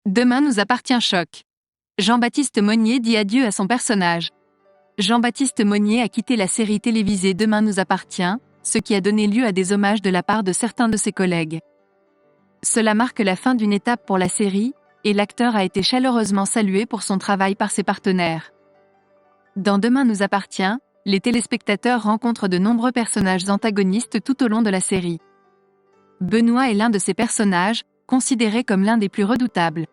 Demain nous appartient choc. Jean-Baptiste Monnier dit adieu à son personnage. Jean-Baptiste Monnier a quitté la série télévisée Demain nous appartient, ce qui a donné lieu à des hommages de la part de certains de ses collègues. Cela marque la fin d'une étape pour la série, et l'acteur a été chaleureusement salué pour son travail par ses partenaires. Dans Demain nous appartient, les téléspectateurs rencontrent de nombreux personnages antagonistes tout au long de la série. Benoît est l'un de ces personnages, considéré comme l'un des plus redoutables.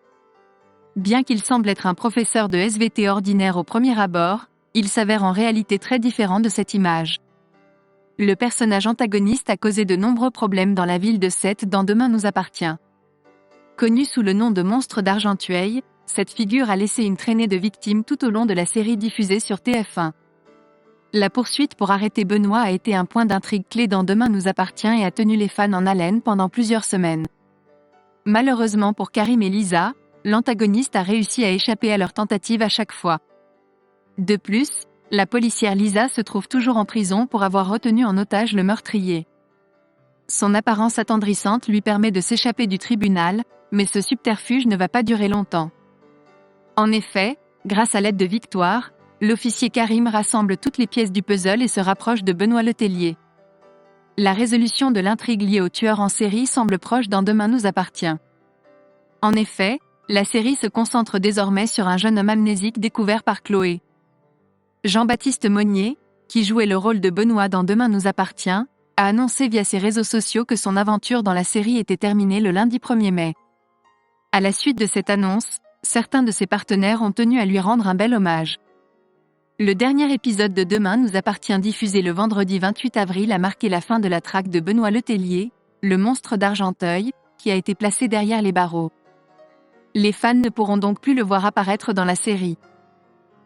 Bien qu'il semble être un professeur de SVT ordinaire au premier abord, il s'avère en réalité très différent de cette image. Le personnage antagoniste a causé de nombreux problèmes dans la ville de Sète dans Demain nous appartient. Connu sous le nom de Monstre d'Argenteuil, cette figure a laissé une traînée de victimes tout au long de la série diffusée sur TF1. La poursuite pour arrêter Benoît a été un point d'intrigue clé dans Demain nous appartient et a tenu les fans en haleine pendant plusieurs semaines. Malheureusement pour Karim et Lisa, l'antagoniste a réussi à échapper à leur tentative à chaque fois. De plus, la policière Lisa se trouve toujours en prison pour avoir retenu en otage le meurtrier. Son apparence attendrissante lui permet de s'échapper du tribunal, mais ce subterfuge ne va pas durer longtemps. En effet, grâce à l'aide de Victoire, l'officier Karim rassemble toutes les pièces du puzzle et se rapproche de Benoît Letellier. La résolution de l'intrigue liée au tueur en série semble proche dans Demain nous appartient. En effet, la série se concentre désormais sur un jeune homme amnésique découvert par Chloé. Jean-Baptiste Monnier, qui jouait le rôle de Benoît dans Demain nous appartient, a annoncé via ses réseaux sociaux que son aventure dans la série était terminée le lundi 1er mai. À la suite de cette annonce, certains de ses partenaires ont tenu à lui rendre un bel hommage. Le dernier épisode de Demain nous appartient diffusé le vendredi 28 avril a marqué la fin de la traque de Benoît Letellier, le monstre d'Argenteuil, qui a été placé derrière les barreaux. Les fans ne pourront donc plus le voir apparaître dans la série.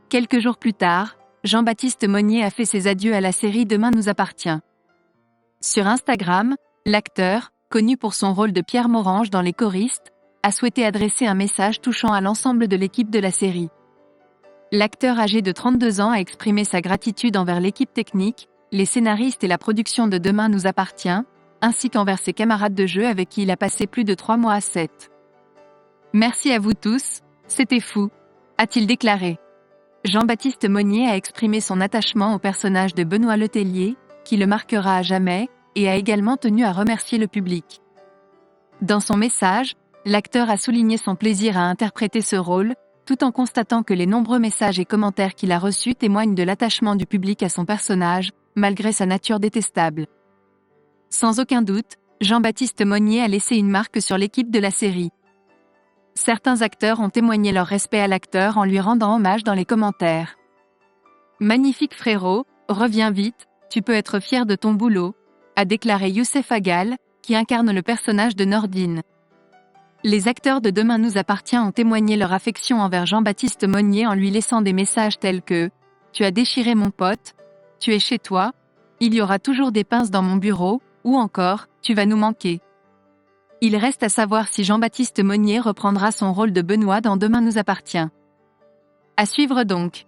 Quelques jours plus tard, Jean-Baptiste Monnier a fait ses adieux à la série Demain nous appartient. Sur Instagram, l'acteur, connu pour son rôle de Pierre Morange dans Les Choristes, a souhaité adresser un message touchant à l'ensemble de l'équipe de la série. L'acteur âgé de 32 ans a exprimé sa gratitude envers l'équipe technique, les scénaristes et la production de Demain nous appartient, ainsi qu'envers ses camarades de jeu avec qui il a passé plus de 3 mois à Sète. Merci à vous tous, c'était fou, a-t-il déclaré. Jean-Baptiste Monnier a exprimé son attachement au personnage de Benoît Letellier, qui le marquera à jamais, et a également tenu à remercier le public. Dans son message, l'acteur a souligné son plaisir à interpréter ce rôle, tout en constatant que les nombreux messages et commentaires qu'il a reçus témoignent de l'attachement du public à son personnage, malgré sa nature détestable. Sans aucun doute, Jean-Baptiste Monnier a laissé une marque sur l'équipe de la série. Certains acteurs ont témoigné leur respect à l'acteur en lui rendant hommage dans les commentaires. Magnifique frérot, reviens vite, tu peux être fier de ton boulot, a déclaré Youssef Agal, qui incarne le personnage de Nordine. Les acteurs de Demain nous appartient ont témoigné leur affection envers Jean-Baptiste Monnier en lui laissant des messages tels que « Tu as déchiré mon pote »,« Tu es chez toi »,« Il y aura toujours des pinces dans mon bureau » ou encore « Tu vas nous manquer ». Il reste à savoir si Jean-Baptiste Monnier reprendra son rôle de Benoît dans Demain nous appartient. À suivre donc.